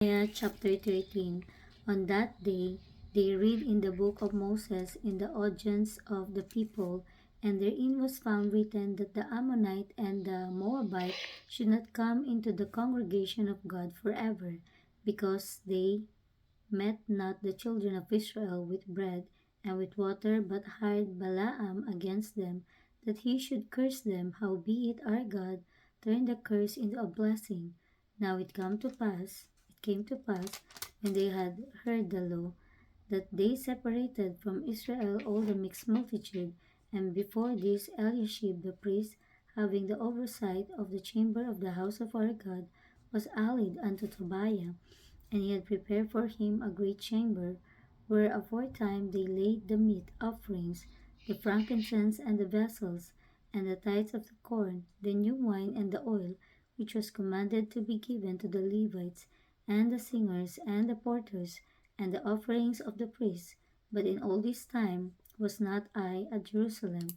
Nehemiah chapter 13. On that day, they read in the book of Moses in the audience of the people, and therein was found written that the Ammonite and the Moabite should not come into the congregation of God forever, because they met not the children of Israel with bread and with water, but hired Balaam against them, that he should curse them. Howbeit our God turned the curse into a blessing. Now it came to pass, when they had heard the law, that they separated from Israel all the mixed multitude, and before this Eliashib the priest, having the oversight of the chamber of the house of our God, was allied unto Tobiah, and he had prepared for him a great chamber, where aforetime they laid the meat offerings, the frankincense and the vessels, and the tithes of the corn, the new wine and the oil, which was commanded to be given to the Levites, and the singers, and the porters, and the offerings of the priests. But in all this time was not I at Jerusalem,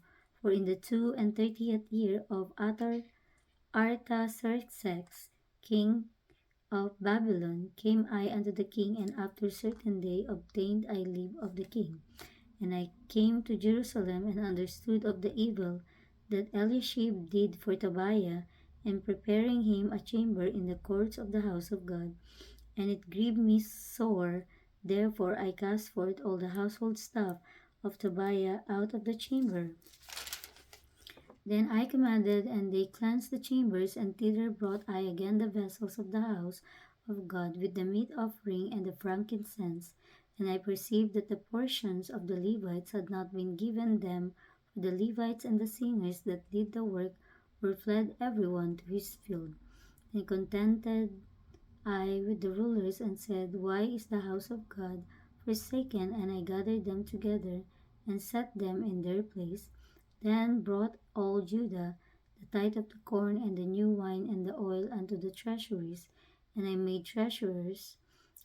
for in the 32nd year of Artaxerxes, king of Babylon, came I unto the king, and after certain day obtained I leave of the king. And I came to Jerusalem, and understood of the evil that Eliashib did for Tobiah, in preparing him a chamber in the courts of the house of God. And it grieved me sore, therefore I cast forth all the household stuff of Tobiah out of the chamber. Then I commanded, and they cleansed the chambers, and thither brought I again the vessels of the house of God with the meat offering and the frankincense. And I perceived that the portions of the Levites had not been given them, for the Levites and the singers that did the work were fled every one to his field. And contented I with the rulers, and said, Why is the house of God forsaken? And I gathered them together, and set them in their place. Then brought all Judah the tithe of the corn and the new wine and the oil unto the treasuries. And I made treasurers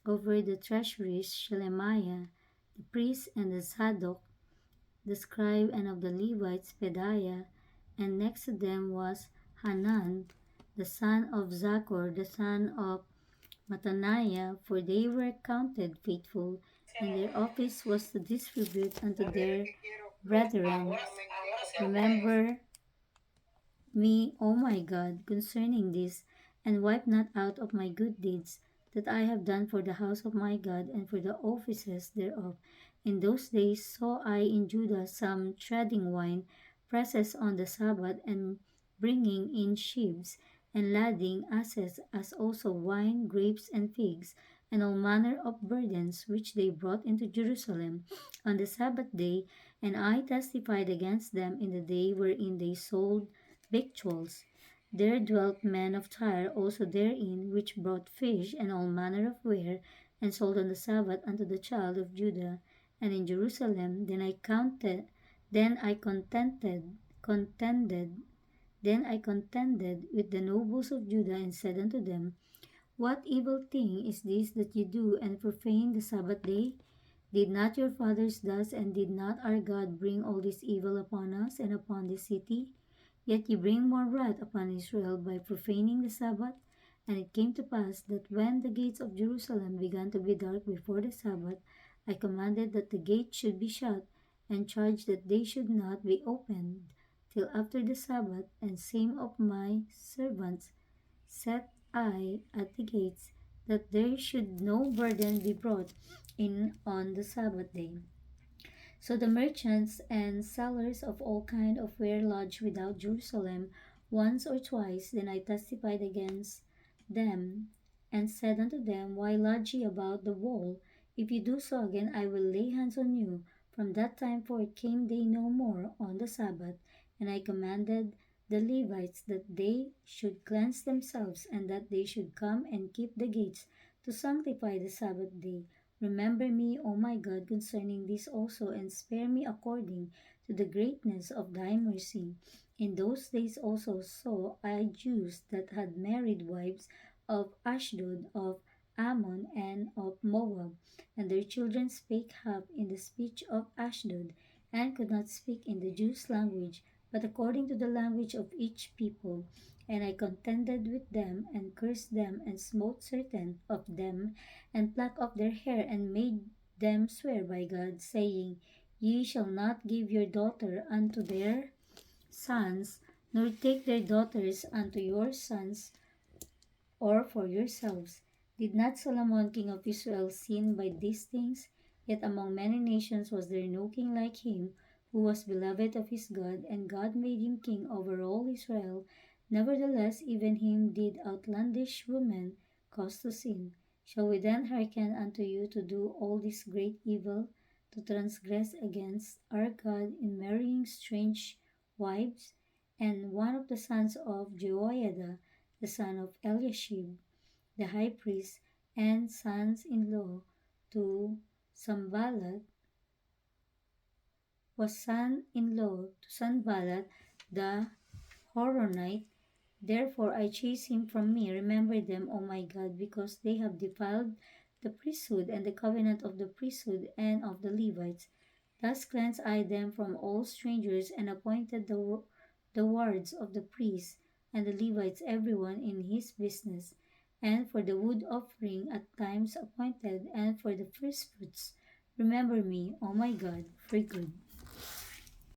over the treasuries Shelemiah the priest, and the Zadok the scribe, and of the Levites Pedaiah. And next to them was Hanan the son of Zaccur, the son of Mattaniah, for they were counted faithful, and their office was to distribute unto their brethren. Remember me, O my God, concerning this, and wipe not out of my good deeds that I have done for the house of my God and for the offices thereof. In those days saw I in Judah some treading wine presses on the Sabbath, and bringing in sheaves, and lading asses, as also wine, grapes, and figs, and all manner of burdens, which they brought into Jerusalem on the Sabbath day. And I testified against them in the day wherein they sold victuals. There dwelt men of Tyre also therein, which brought fish and all manner of ware, and sold on the Sabbath unto the child of Judah. And in Jerusalem, then I contended with the nobles of Judah, and said unto them, What evil thing is this that ye do, and profane the Sabbath day? Did not your fathers thus, and did not our God bring all this evil upon us and upon this city? Yet ye bring more wrath upon Israel by profaning the Sabbath. And it came to pass that when the gates of Jerusalem began to be dark before the Sabbath, I commanded that the gates should be shut, and charged that they should not be opened till after the Sabbath. And same of my servants set I at the gates, that there should no burden be brought in on the Sabbath day. So the merchants and sellers of all kind of ware lodged without Jerusalem once or twice. Then I testified against them, and said unto them, Why lodge ye about the wall? If ye do so again, I will lay hands on you. From that time forth came they no more on the Sabbath. And I commanded the Levites that they should cleanse themselves, and that they should come and keep the gates to sanctify the Sabbath day. Remember me, O my God, concerning this also, and spare me according to the greatness of thy mercy. In those days also saw I Jews that had married wives of Ashdod, of Ammon, and of Moab, and their children spake half in the speech of Ashdod, and could not speak in the Jews' language, but according to the language of each people. And I contended with them, and cursed them, and smote certain of them, and plucked off their hair, and made them swear by God, saying, Ye shall not give your daughter unto their sons, nor take their daughters unto your sons, or for yourselves. Did not Solomon king of Israel sin by these things? Yet among many nations was there no king like him, who was beloved of his God, and God made him king over all Israel. Nevertheless, even him did outlandish women cause to sin. Shall we then hearken unto you to do all this great evil, to transgress against our God in marrying strange wives? And one of the sons of Jehoiada, the son of Eliashib, the high priest, and sons-in-law to Sambalat, was son-in-law to Sanballat the Horonite. Therefore I chase him from me. Remember them, O my God, because they have defiled the priesthood and the covenant of the priesthood and of the Levites. Thus cleansed I them from all strangers, and appointed the wards of the priests and the Levites, everyone in his business, and for the wood offering at times appointed, and for the firstfruits. Remember me, O my God, for good.